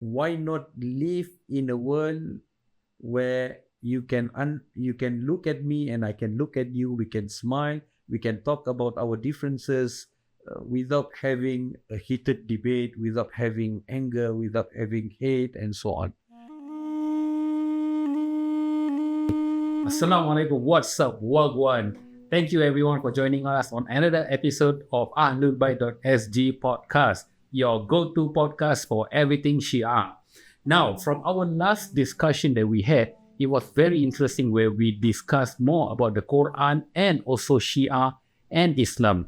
Why not live in a world where you can look at me and I can look at you, we can smile, we can talk about our differences without having a heated debate, without having anger, without having hate, and so on. Assalamualaikum, what's up, Wagwan? Thank you everyone for joining us on another episode of Ahlul Bayt.sg podcast, your go-to podcast for everything Shia. Now, from our last discussion that we had, it was very interesting where we discussed more about the Quran and also Shia and Islam.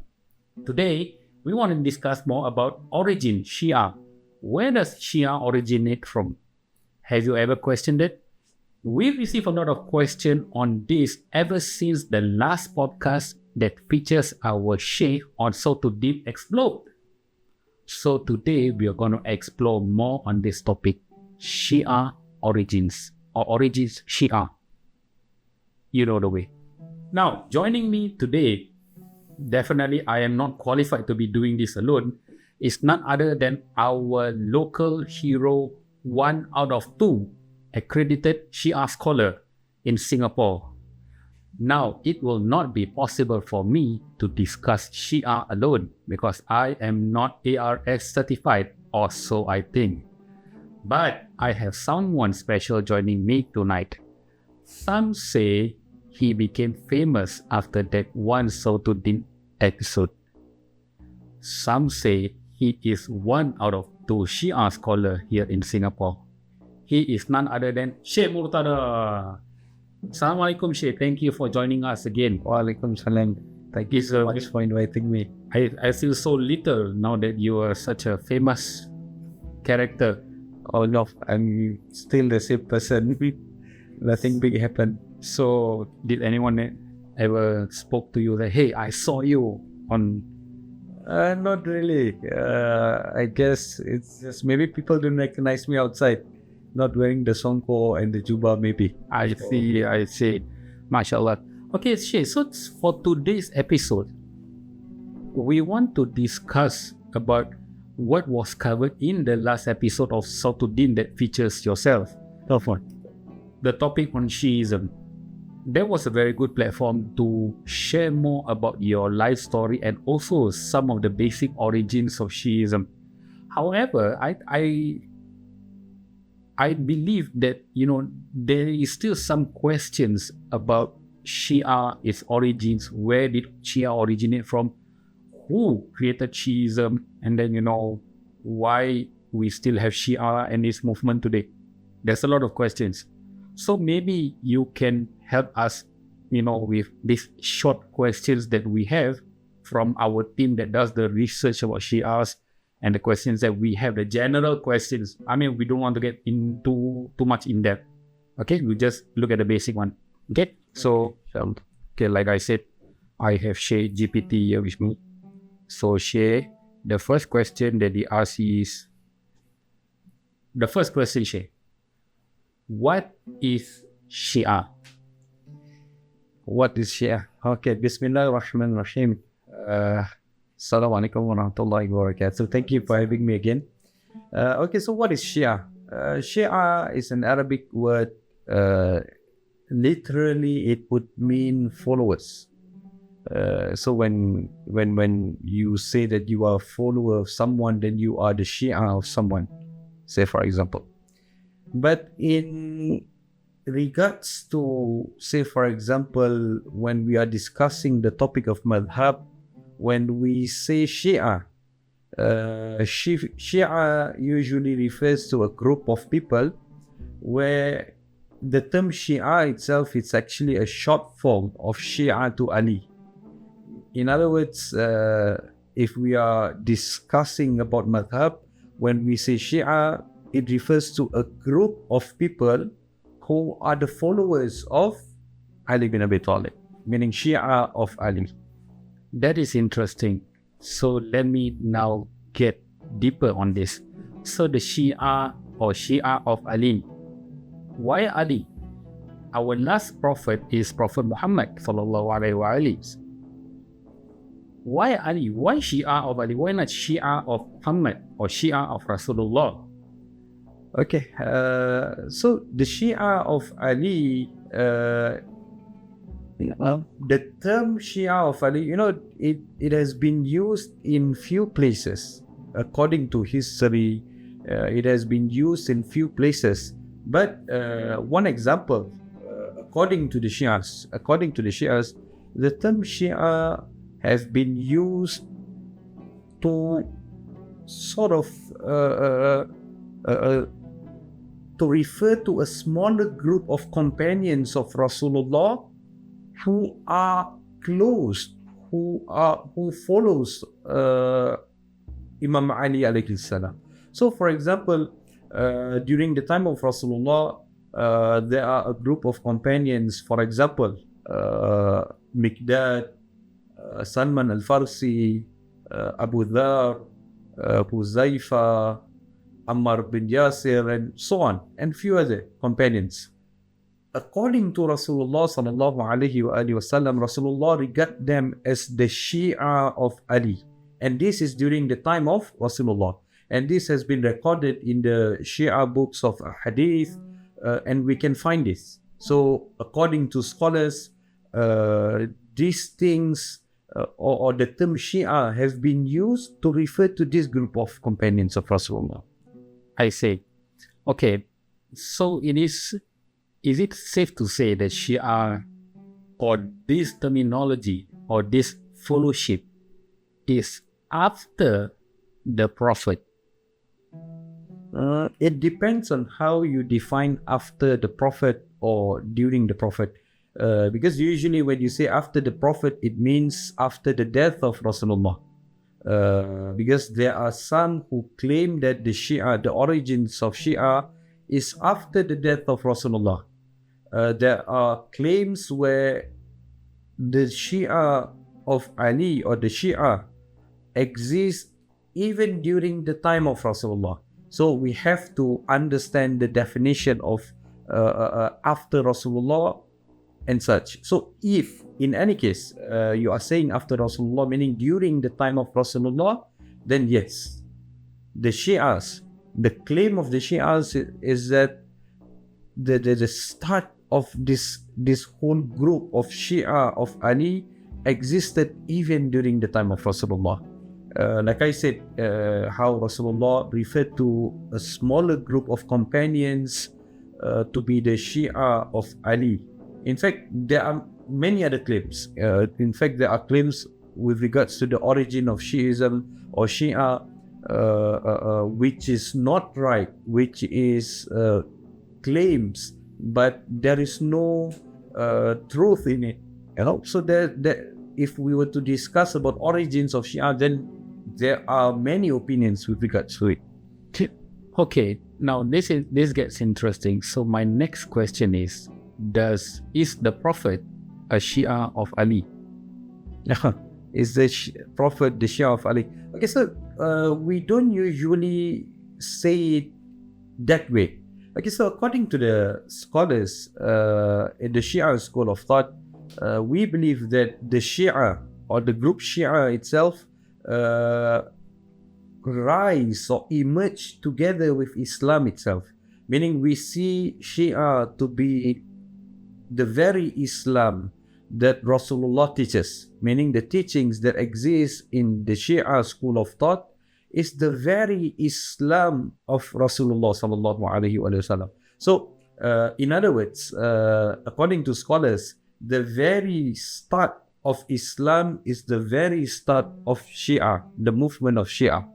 Today, we want to discuss more about origin, Shia. Where does Shia originate from? Have you ever questioned it? We've received a lot of questions on this ever since the last podcast that features our Sheikh on So To Deep Explode. So today we are going to explore more on this topic, Shia origins or origins Shia. You know the way. Now, joining me today, definitely I am not qualified to be doing this alone, is none other than our local hero, 1 out of 2 accredited Shia scholar in Singapore. Now, it will not be possible for me to discuss Shia alone because I am not ARS certified, or so I think. But I have someone special joining me tonight. Some say he became famous after that one Sautuddin episode. Some say he is 1 out of 2 Shia scholar here in Singapore. He is none other than Sheikh Murtada. Assalamualaikum, Sheikh. Thank you for joining us again. Waalaikumsalam. Thank you so much for inviting me. I feel so little now that you are such a famous character. Oh no, I'm still the same person. Nothing big happened. So, did anyone ever spoke to you that, hey, I saw you on... Not really. I guess it's just maybe people don't recognize me outside. Not wearing the songko and the juba maybe. I see. MashaAllah. Okay, Sheikh, so for today's episode, we want to discuss about what was covered in the last episode of Sautuddin that features yourself. The topic on Shiism. That was a very good platform to share more about your life story and also some of the basic origins of Shiism. However, I believe that, there is still some questions about Shia, its origins. Where did Shia originate from? Who created Shiism? And then, why we still have Shia and this movement today? There's a lot of questions. So maybe you can help us, with these short questions that we have from our team that does the research about Shias, and the questions that we have, the general questions. I mean, we don't want to get into too much in depth. Okay, we just look at the basic one. Okay, so like I said, I have Sheikh GPT here with me. So Sheikh, the first question that he asks is, Sheikh, what is Shia? What is Shia? Okay, Bismillahirrahmanirrahim. Assalamualaikum warahmatullahi wabarakatuh. Thank you for having me again. Okay, so what is Shia? Shia is an Arabic word. Literally, it would mean followers. So when you say that you are a follower of someone, then you are the Shia of someone, say for example. But in regards to, say for example, when we are discussing the topic of madhab, when we say Shia, Shia usually refers to a group of people where the term Shia itself is actually a short form of Shia to Ali. In other words, if we are discussing about madhab, when we say Shia, it refers to a group of people who are the followers of Ali bin Abi Talib, meaning Shia of Ali. That is interesting. So let me now get deeper on this. So the Shia or Shia of Ali. Why Ali? Our last prophet is Prophet Muhammad sallallahu alaihi wasallam. Why Ali? Why Shia of Ali? Why not Shia of Muhammad or Shia of Rasulullah? Okay, so the Shia of Ali, the term Shia of Ali, it has been used in few places. According to history, it has been used in few places. But one example, according to the Shias, the term Shia has been used to sort of to refer to a smaller group of companions of Rasulullah who are close, who follows Imam Ali alayhi salam. So, for example, during the time of Rasulullah, there are a group of companions. For example, Miqdad, Salman al-Farsi, Abu Dhar, Huzaifa, Ammar bin Yasir, and so on, and few other companions. According to Rasulullah sallallahu alaihi wasallam, Rasulullah regard them as the Shia of Ali, and this is during the time of Rasulullah, and this has been recorded in the Shia books of Hadith, and we can find this. So, according to scholars, these things or the term Shia have been used to refer to this group of companions of Rasulullah. I see. Okay, so is it safe to say that Shia or this terminology or this fellowship is after the Prophet? It depends on how you define after the Prophet or during the Prophet. Because usually when you say after the Prophet, it means after the death of Rasulullah. Because there are some who claim that the origins of Shia is after the death of Rasulullah. There are claims where the Shia of Ali or the Shia exists even during the time of Rasulullah. So we have to understand the definition of after Rasulullah and such. So if in any case you are saying after Rasulullah, meaning during the time of Rasulullah, then yes, the Shias, the claim of the Shias is that the start of this whole group of Shia of Ali existed even during the time of Rasulullah. Like I said, how Rasulullah referred to a smaller group of companions to be the Shia of Ali. In fact, there are many other claims. In fact, there are claims with regards to the origin of Shiism or Shia, which is not right, which is claims, but there is no truth in it. So if we were to discuss about origins of Shia, then there are many opinions with regards to it. Okay, now this gets interesting. So my next question is the Prophet a Shia of Ali? Is the Prophet the Shia of Ali? Okay, so we don't usually say it that way. Okay, so according to the scholars in the Shia school of thought, we believe that the Shia or the group Shia itself rise or emerge together with Islam itself. Meaning we see Shia to be the very Islam that Rasulullah teaches. Meaning the teachings that exist in the Shia school of thought is the very Islam of Rasulullah sallallahu alaihi wasallam. So, in other words, according to scholars, the very start of Islam is the very start of Shia, the movement of Shia.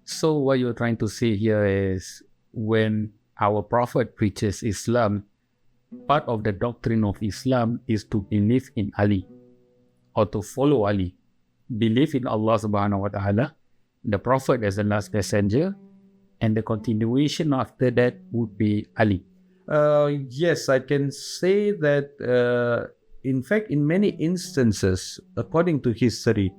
So what you're trying to say here is when our Prophet preaches Islam, part of the doctrine of Islam is to believe in Ali or to follow Ali. Believe in Allah subhanahu wa ta'ala, the Prophet as the last messenger, and the continuation after that would be Ali. Yes, I can say that in fact, in many instances, according to history,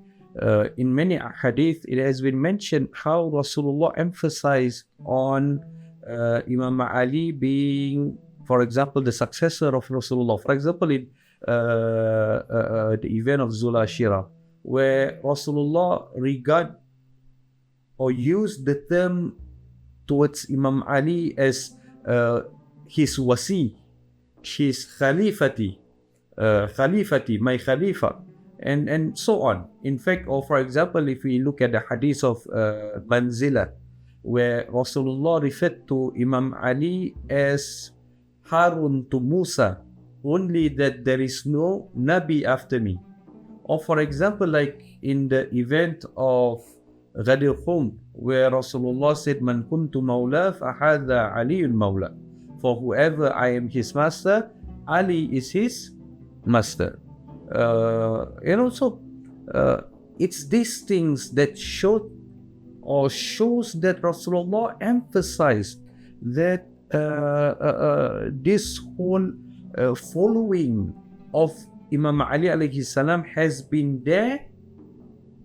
in many hadith, it has been mentioned how Rasulullah emphasized on Imam Ali being, for example, the successor of Rasulullah. For example, in the event of Zul Ashira, where Rasulullah regard or use the term towards Imam Ali as his wasi, his khalifati, my khalifa, and so on. In fact, or for example, if we look at the hadith of Manzila, where Rasulullah referred to Imam Ali as Harun to Musa, only that there is no Nabi after me. Or for example, like in the event of Ghadir Khum, where Rasulullah said, Man kuntu mawla fahadha Aliul mawla. For whoever I am his master, Ali is his master. It's these things that shows that Rasulullah emphasized that this whole following of Imam Ali alayhi salam has been there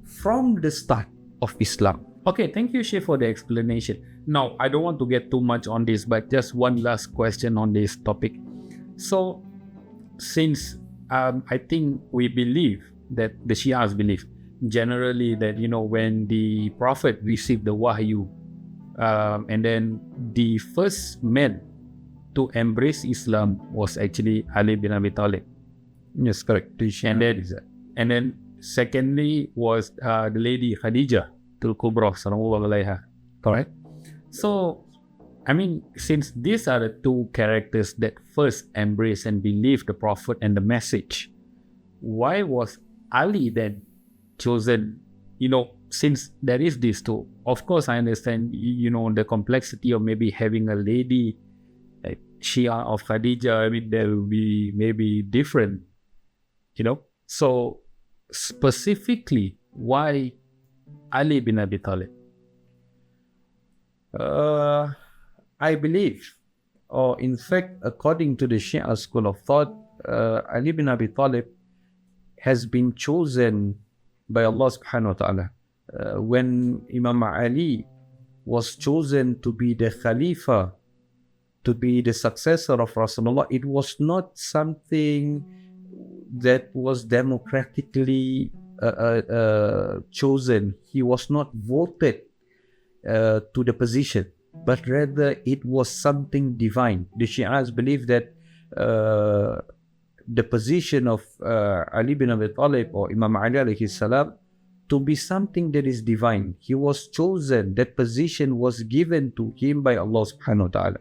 from the start of Islam. Okay, thank you, Sheikh, for the explanation. Now, I don't want to get too much on this, but just one last question on this topic. So, since I think we believe that the Shias believe generally that, when the Prophet received the Wahyu, and then the first man to embrace Islam was actually Ali bin Abi Talib. Yes, correct. And then secondly was the lady Khadijah Tul Kubra sallallahu alaiha. Correct? So, since these are the two characters that first embraced and believed the Prophet and the message, why was Ali then chosen? Since there is these two, of course I understand, the complexity of maybe having a lady like Shia of Khadijah, there will be maybe different, So, specifically, why Ali bin Abi Talib? I believe, or in fact, according to the Shia school of thought, Ali bin Abi Talib has been chosen by Allah subhanahu wa ta'ala. When Imam Ali was chosen to be the Khalifa, to be the successor of Rasulullah, it was not something that was democratically chosen. He was not voted to the position, but rather it was something divine. The Shi'as believe that the position of Ali bin Abi Talib or Imam Ali alayhi salam to be something that is divine. He was chosen, that position was given to him by Allah subhanahu wa ta'ala.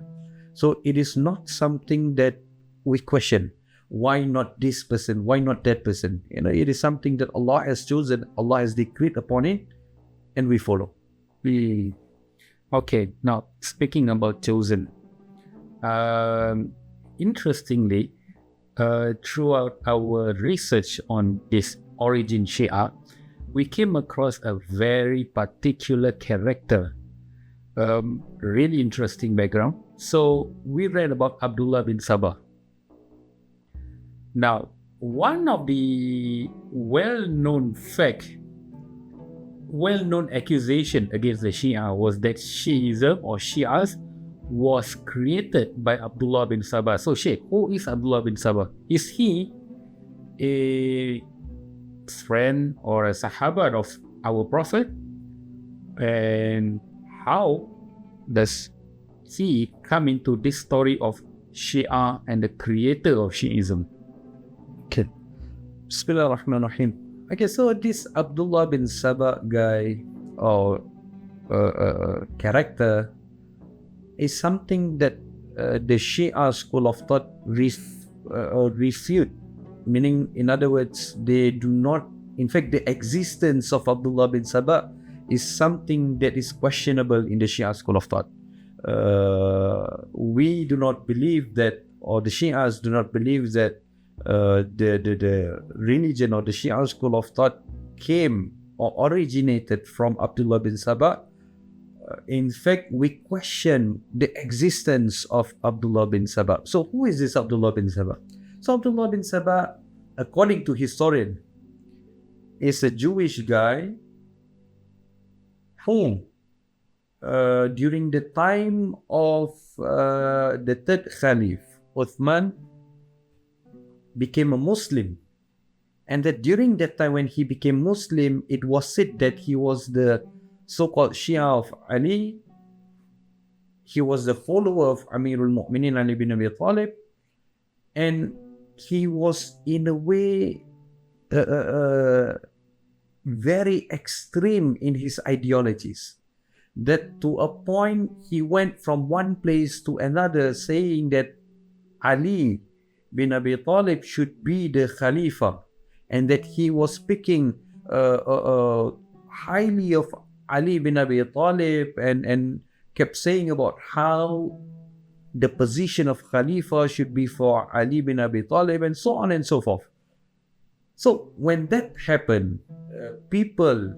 So it is not something that we question. Why not this person? Why not that person? It is something that Allah has chosen, Allah has decreed upon it, and we follow. Okay, now speaking about chosen, interestingly, throughout our research on this origin Shia, we came across a very particular character, really interesting background. So we read about Abdullah bin Sabah. Now, one of the well-known accusation against the Shia was that Shiism or Shias was created by Abdullah bin Sabah. So, Sheikh, who is Abdullah bin Sabah? Is he a friend or a Sahabat of our Prophet? And how does he come into this story of Shia and the creator of Shiism? Okay. Bismillah ar-Rahman ar-Rahim. Okay, so this Abdullah bin Sabah guy or character is something that the Shia school of thought refute. Meaning, in other words, they do not, in fact, the existence of Abdullah bin Sabah is something that is questionable in the Shia school of thought. We do not believe that, or the Shias do not believe that the religion or the Shia school of thought came or originated from Abdullah bin Sabah. In fact, we question the existence of Abdullah bin Sabah. So who is this Abdullah bin Sabah? So Abdullah bin Sabah, according to historian, is a Jewish guy who, during the time of the third Caliph, Uthman, became a Muslim. And that during that time when he became Muslim, it was said that he was the so-called Shia of Ali, he was the follower of Amirul Mu'minin Ali bin Abi Talib, and he was in a way very extreme in his ideologies, that to a point he went from one place to another saying that Ali bin Abi Talib should be the Khalifa, and that he was speaking highly of Ali bin Abi Talib, and kept saying about how the position of Khalifa should be for Ali bin Abi Talib, and so on and so forth. So when that happened, people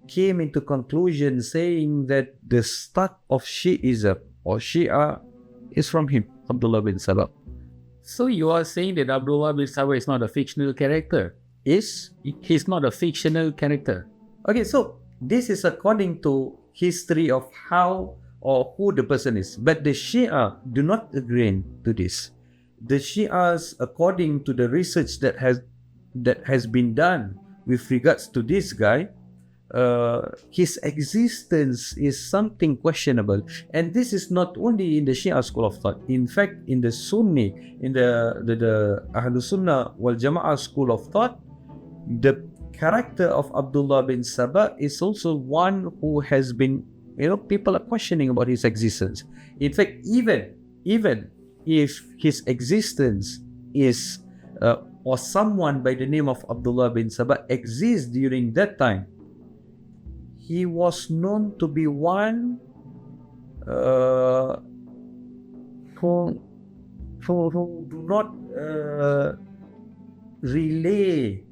came into conclusion saying that the start of Shi'ism or Shia is from him, Abdullah bin Sabah. So you are saying that Abdullah bin Sabah is not a fictional character? Is He's not a fictional character. okay, so this is according to history of how or who the person is. But the Shia do not agree to this. The Shias, according to the research that has been done with regards to this guy, his existence is something questionable. And this is not only in the Shia school of thought. In fact, in the Sunni, in the Ahlul Sunnah wal Jama'ah school of thought, the character of Abdullah bin Sabah is also one who has been, people are questioning about his existence. In fact, even if his existence is or someone by the name of Abdullah bin Sabah exists during that time, he was known to be one who do not relay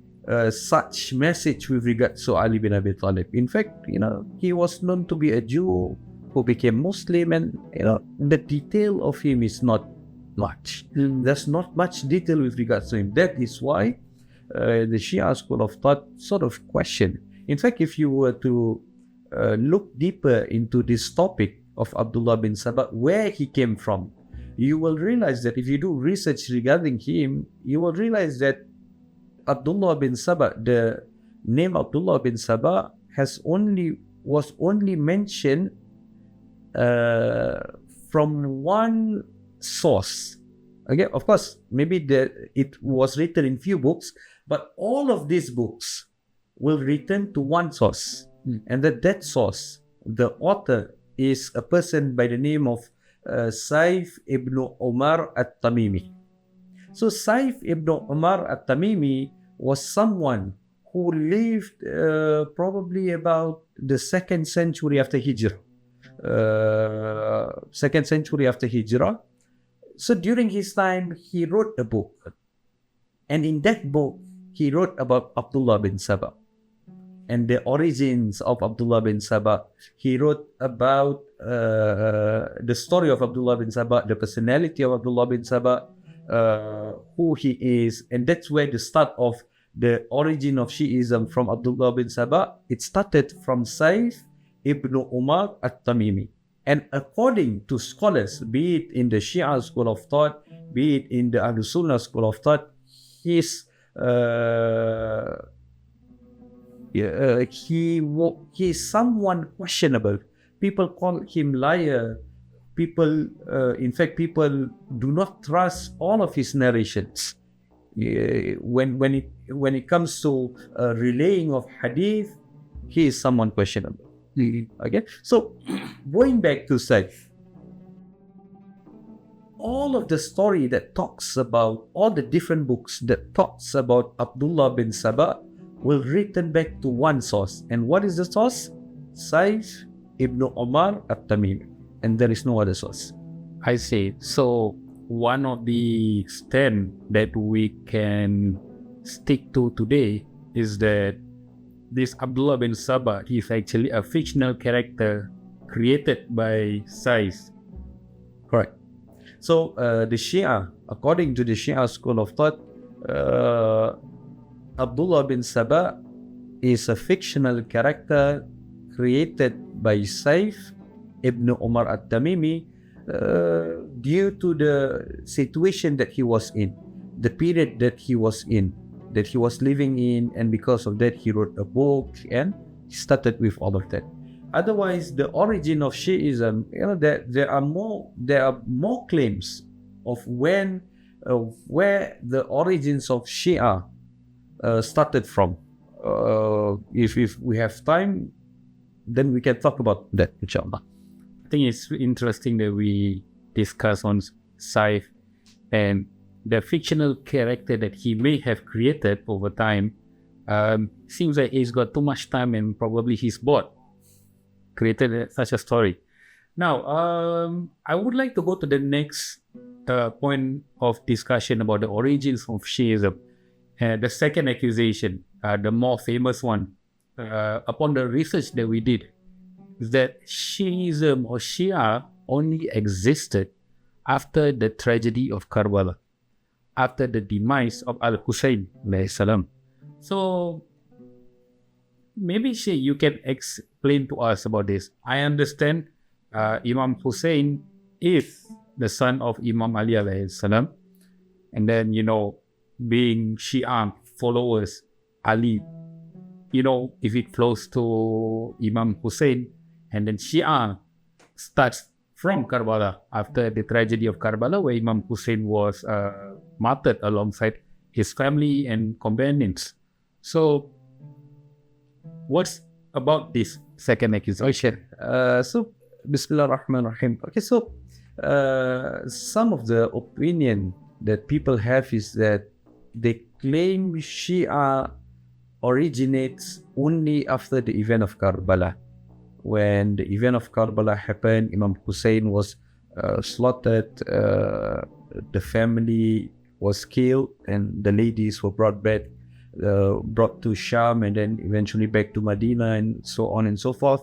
such message with regards to Ali bin Abi Talib. In fact, he was known to be a Jew who became Muslim, and the detail of him is not much. There's not much detail with regards to him. That is why the Shia school of thought sort of question. In fact, if you were to look deeper into this topic of Abdullah bin Sabah, where he came from, you will realize that if you do research regarding him, you will realize that Abdullah bin Sabah, the name Abdullah bin Sabah was only mentioned from one source. Okay, of course, maybe it was written in few books, but all of these books will return to one source, and that source, the author, is a person by the name of Saif ibn Umar at-Tamimi. So Saif ibn Umar at-Tamimi was someone who lived probably about the 2nd century after Hijrah. 2nd century after Hijrah. So during his time, he wrote a book. And in that book, he wrote about Abdullah bin Sabah and the origins of Abdullah bin Sabah. He wrote about the story of Abdullah bin Sabah, the personality of Abdullah bin Sabah, who he is. And that's where the start of the origin of Shi'ism from Abdullah bin Sabah. It started from Saif ibn Umar at-Tamimi. And according to scholars, be it in the Shia school of thought, be it in the Ahlul Sunnah school of thought, he is someone questionable. People call him liar. In fact, people do not trust all of his narrations. When it comes to relaying of hadith, he is someone questionable. Okay, so going back to Saif, all of the story that talks about, all the different books that talks about Abdullah bin Sabah will return back to one source. And what is the source? Saif ibn Umar at-Tamimi. And there is no other source. I see. So one of the stand that we can stick to today is that this Abdullah bin Sabah is actually a fictional character created by Saif. Correct. So the Shia, according to the Shia school of thought, Abdullah bin Sabah is a fictional character created by Saif ibn Umar at-Tamimi due to the situation that he was in, the period that he was in, that he was living in, and because of that he wrote a book and started with all of that. Otherwise, the origin of Shiism, there are more claims of where the origins of Shia started from. If we have time, then we can talk about that, inshallah. I think it's interesting that we discuss on Saif and the fictional character that he may have created over time. Seems like he's got too much time and probably he's bored. Created such a story. Now, I would like to go to the next point of discussion about the origins of Shiism. The second accusation, the more famous one, upon the research that we did, is that Shiism or Shia only existed after the tragedy of Karbala, after the demise of Al-Hussein alayhi salam. So, maybe Shia, you can explain to us about this. I understand Imam Hussein is the son of Imam Ali alayhi salam, and then being Shia followers, Ali, if it flows to Imam Hussein, and then Shia starts from Karbala after the tragedy of Karbala, where Imam Hussein was martyred alongside his family and companions. So, what's about this second accusation? So, Bismillah ar-Rahman ar-Rahim. Okay, so some of the opinion that people have is that they claim Shia originates only after the event of Karbala. When the event of Karbala happened, Imam Hussein was slaughtered, the family was killed, and the ladies were brought to Sham and then eventually back to Medina and so on and so forth.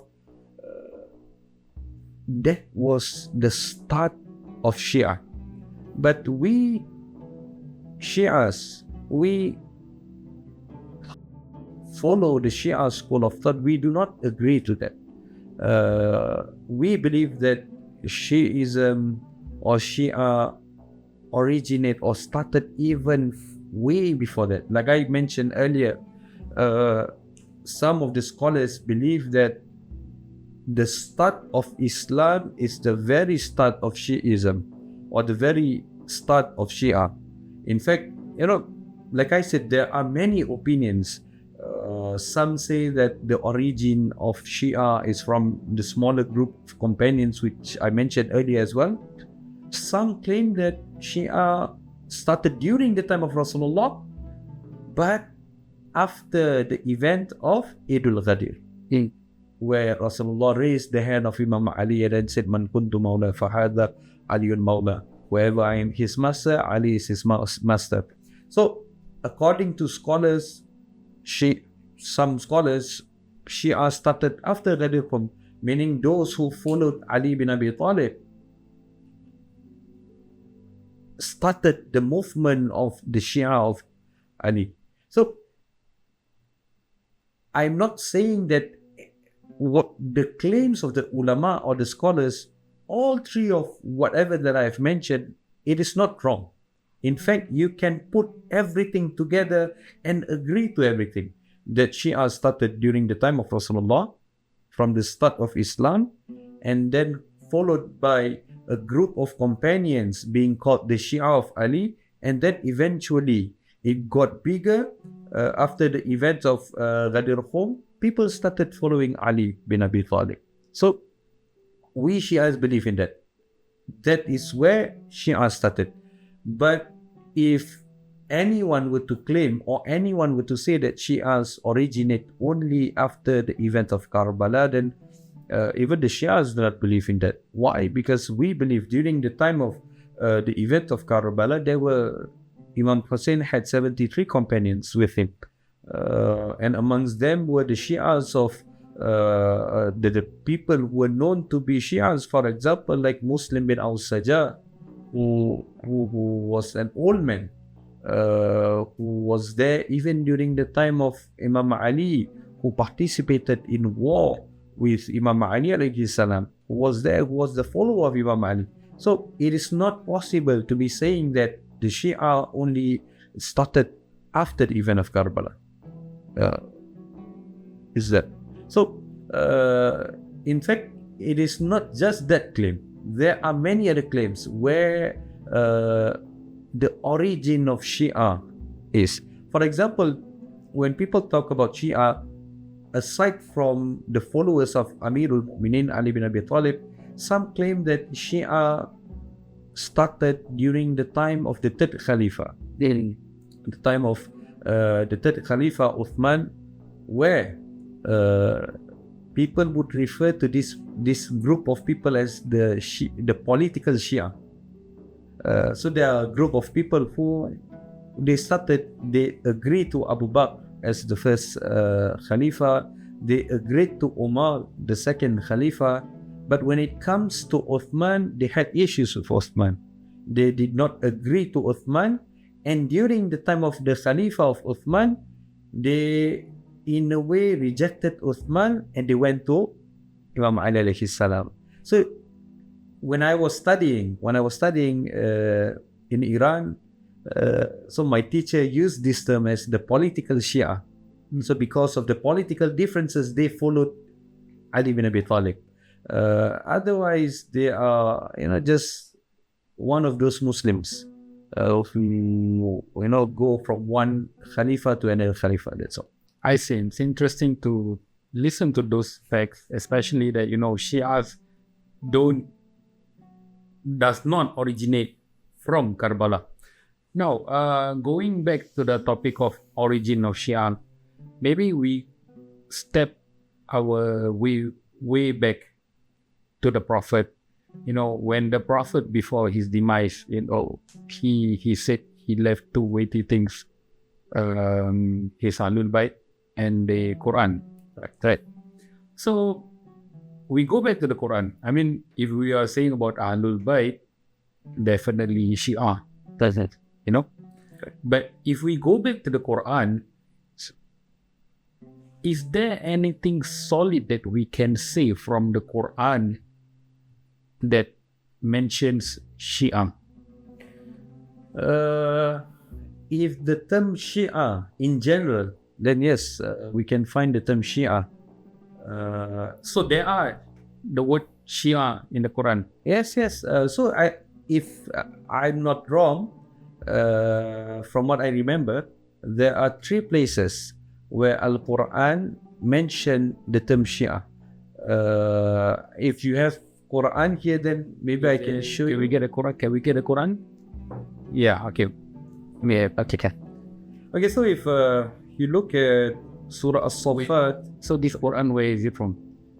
That was the start of Shia. But we Shias, we follow the Shia school of thought. We do not agree to that. We believe that Shiism or Shia originate or started even way before that. Like I mentioned earlier, some of the scholars believe that the start of Islam is the very start of Shiism or the very start of Shia. In fact, like I said, there are many opinions. Some say that the origin of Shia is from the smaller group of companions, which I mentioned earlier as well. Some claim that Shia started during the time of Rasulullah, but after the event of Idul Ghadir, where Rasulullah raised the hand of Imam Ali and then said, "Man kuntu mawla fahadha Aliyun mawla." Wherever I am his master, Ali is his master. So, according to scholars, some scholars, Shia started after Ghadir Qum, meaning those who followed Ali bin Abi Talib started the movement of the Shia of Ali. So, I'm not saying that what the claims of the ulama or the scholars, all three of whatever that I've mentioned, it is not wrong. In fact, you can put everything together and agree to everything. That Shia started during the time of Rasulullah, from the start of Islam, and then followed by a group of companions being called the Shia of Ali, and then eventually it got bigger after the event of Ghadir Qum. People started following Ali bin Abi Talib. So, we Shias believe in that. That is where Shia started. But if anyone were to claim or anyone were to say that Shias originate only after the event of Karbala, then even the Shias do not believe in that. Why? Because we believe during the time of the event of Karbala, Imam Hussein had 73 companions with him. And amongst them were the Shias of the people who were known to be Shias, for example, like Muslim bin al-Sajjah, who was an old man, who was there even during the time of Imam Ali, who participated in war with Imam Ali alayhi salam, who was there, who was the follower of Imam Ali. So it is not possible to be saying that the Shia only started after the event of Karbala. Is that so? in fact, it is not just that claim. There are many other claims where the origin of Shia is. For example, when people talk about Shia, aside from the followers of Amirul Mu'minin Ali bin Abi Talib, some claim that Shia started during the time of the third Khalifa, the time of the third Khalifa Uthman, where people would refer to this group of people as the political Shia. So there are a group of people who they agreed to Abu Bakr as the first Khalifa. They agreed to Umar, the second Khalifa. But when it comes to Uthman, they had issues with Uthman. They did not agree to Uthman. And during the time of the Khalifa of Uthman, they in a way rejected Uthman and they went to Imam Ali alayhi salam. So when I was studying in Iran, so my teacher used this term as the political Shia. So because of the political differences, they followed Ali bin Abi Talib. Otherwise, they are just one of those Muslims who go from one Khalifa to another Khalifa. That's all. I see. It's interesting to listen to those facts, especially that Shias does not originate from Karbala. Now, going back to the topic of origin of Shia, maybe we step our way back to the Prophet. When the Prophet, before his demise, he said he left two weighty things, his Ahlul Bayt and the Quran. Right. So we go back to the Quran. I mean, if we are saying about Ahlul Bayt, definitely Shia, does it? But if we go back to the Quran, is there anything solid that we can say from the Quran that mentions Shia? If the term Shia in general, then yes, we can find the term Shia. So there are the word Shia in the Quran. Yes. So if I'm not wrong, from what I remember, there are 3 places where Al-Quran mentioned the term Shia. If you have Quran here, then maybe I can show you. Can we get a Quran? Yeah, okay. Yeah, okay. Okay, so if you look at Surah As-Saffat. So this Quran, where is it from?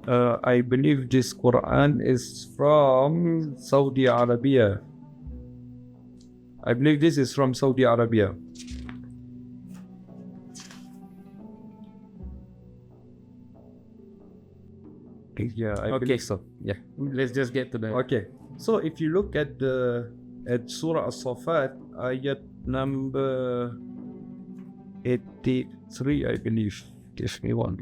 I believe this Quran is from Saudi Arabia. I believe this is from Saudi Arabia. Yeah, I believe so. Yeah. Let's just get to the... Okay. So if you look at Surah As-Saffat, ayat number 83, I believe. Give me one.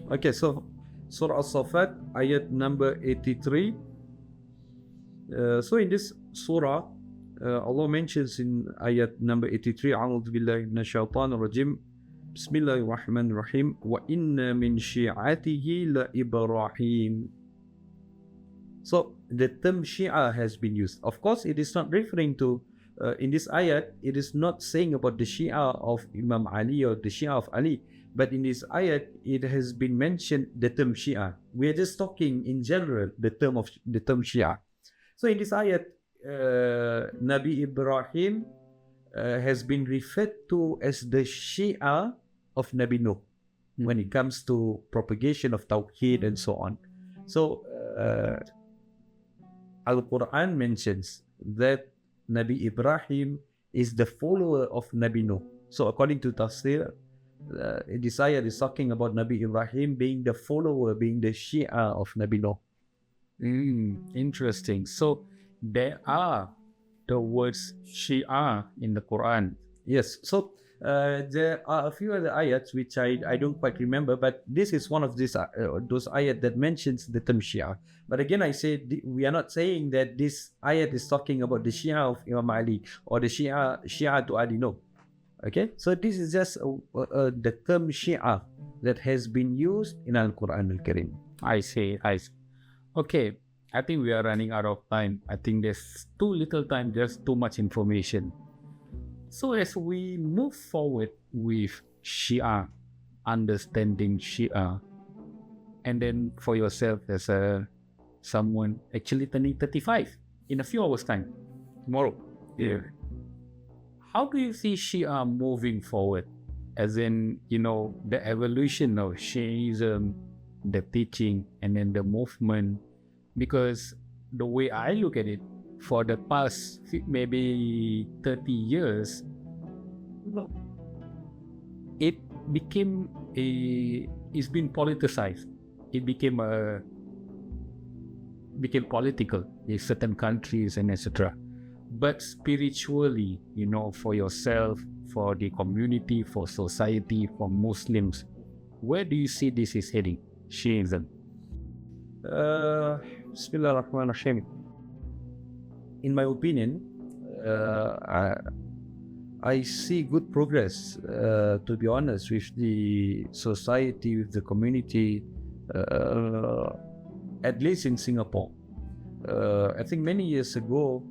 Okay, so Surah As-Saffat, ayat number 83. So in this surah, Allah mentions in ayat number 83, A'udhu billahi minash shaitanir rajim, Bismillahir Rahmanir Rahim, wa inna min shi'atihi la Ibrahim. So the term Shia has been used. Of course, it is not referring to, in this ayat, it is not saying about the Shia of Imam Ali or the Shia of Ali. But in this ayat, it has been mentioned the term Shia. We are just talking in general the term Shia. So in this ayat, Nabi Ibrahim has been referred to as the Shia of Nabi Nuh when it comes to propagation of Tawheed and so on. So Al-Quran mentions that Nabi Ibrahim is the follower of Nabi Nuh. So according to Tafsir, this ayat is talking about Nabi Ibrahim being the follower, being the Shia of Nabi Nuh. Interesting. So there are the words Shia in the Quran. Yes. So There are a few other ayats which I don't quite remember, but this is one of those ayat that mentions the term Shia. But again, I say we are not saying that this ayat is talking about the Shia of Imam Ali or the Shia to Ali. No. Okay, so this is just the term Shia that has been used in Al-Quran Al-Karim. I see. Okay, I think we are running out of time. I think there's too little time, there's too much information. So as we move forward with Shia, understanding Shia, and then for yourself as someone actually turning 35 in a few hours time, tomorrow. Yeah. How do you see Shia moving forward? As in, the evolution of Shiism, the teaching, and then the movement. Because the way I look at it, for the past maybe 30 years, it's been politicized. It became political in certain countries and etc. But spiritually, for yourself, for the community, for society, for Muslims, where do you see this is heading, Shiism? Bismillah ar-Rahman ar-Rahim. In my opinion, I see good progress, to be honest, with the society, with the community, at least in Singapore. I think many years ago,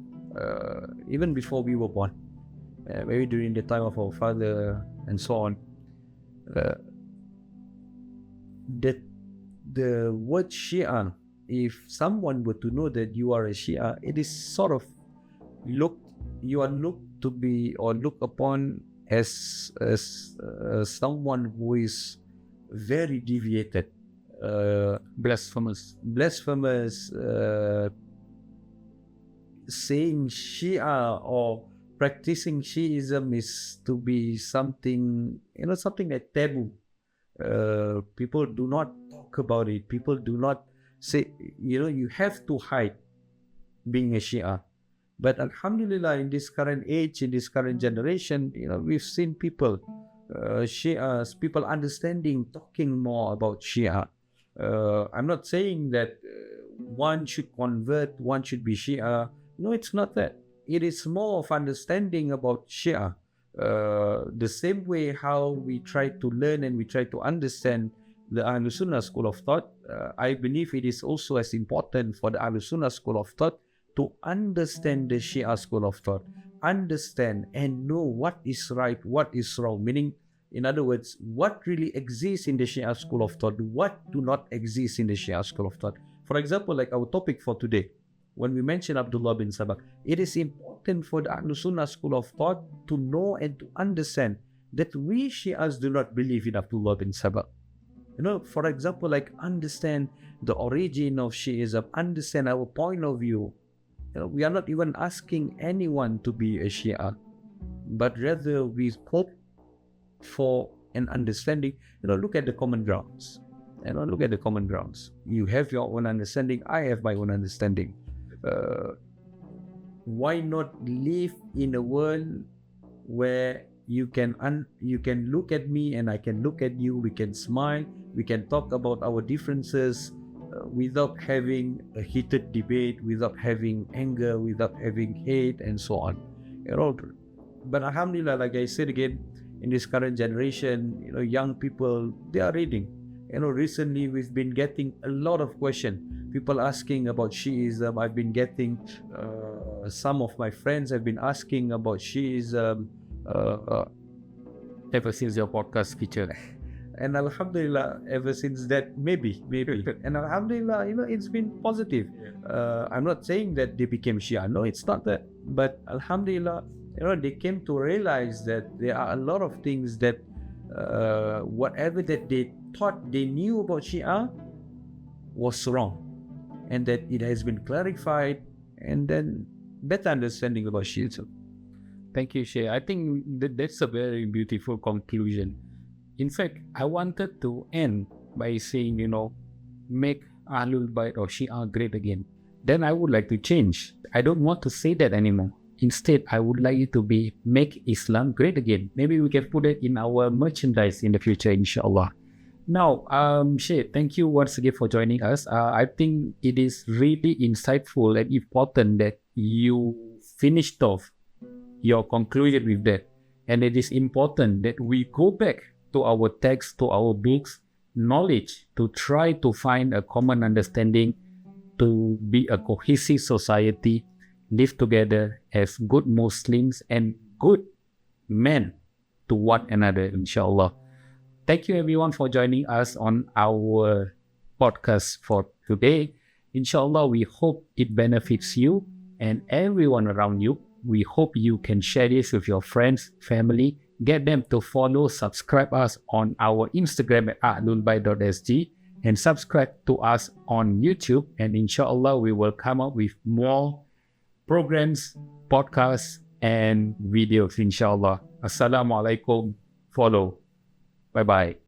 even before we were born, maybe during the time of our father and so on, the word Shia, if someone were to know that you are a Shia, it is sort of you are looked to be or looked upon as someone who is very deviated, blasphemous, saying Shia or practicing Shiism is to be something like taboo. People do not talk about it. People do not say, you have to hide being a Shia. But Alhamdulillah, in this current age, in this current generation, we've seen people, Shias, people understanding, talking more about Shia. I'm not saying that one should convert, one should be Shia. No, it's not that. It is more of understanding about Shia. The same way how we try to learn and we try to understand the Ahlul Sunnah school of thought, I believe it is also as important for the Ahlul Sunnah school of thought to understand the Shia school of thought, understand and know what is right, what is wrong, meaning, in other words, what really exists in the Shia school of thought, what do not exist in the Shia school of thought. For example, like our topic for today, when we mention Abdullah bin Sabah, it is important for the Ahlul Sunnah school of thought to know and to understand that we Shias do not believe in Abdullah bin Sabah. For example, like understand the origin of Shiism, understand our point of view. We are not even asking anyone to be a Shia, but rather we hope for an understanding. Look at the common grounds. Look at the common grounds. You have your own understanding. I have my own understanding. Why not live in a world where you can look at me and I can look at you, we can smile, we can talk about our differences without having a heated debate, without having anger, without having hate and so on. But alhamdulillah, like I said again, in this current generation, young people, they are reading. Recently we've been getting a lot of questions, people asking about Shiism. I've been getting some of my friends have been asking about Shiism ever since your podcast featured. And alhamdulillah, ever since that, maybe. And alhamdulillah, it's been positive. I'm not saying that they became Shia. No, it's not that. But alhamdulillah, they came to realize that there are a lot of things that whatever that they thought they knew about Shia was wrong. And that it has been clarified and then better understanding about Shiism. Thank you, Shia. I think that's a very beautiful conclusion. In fact, I wanted to end by saying, make Ahlul Bayt or Shia great again. Then I would like to change. I don't want to say that anymore. Instead, I would like it to be make Islam great again. Maybe we can put it in our merchandise in the future, inshallah. Now, Shay, thank you once again for joining us. I think it is really insightful and important that you finished off your conclusion with that. And it is important that we go back to our text, to our books, knowledge, to try to find a common understanding, to be a cohesive society, live together as good Muslims and good men to one another, inshallah. Thank you everyone for joining us on our podcast for today. Inshallah, we hope it benefits you and everyone around you. We hope you can share this with your friends, family, get them to follow, subscribe us on our Instagram at ahlulbayt.sg and subscribe to us on YouTube. And inshallah, we will come up with more programs, podcasts, and videos, inshallah. Assalamu alaikum. Follow. Bye-bye.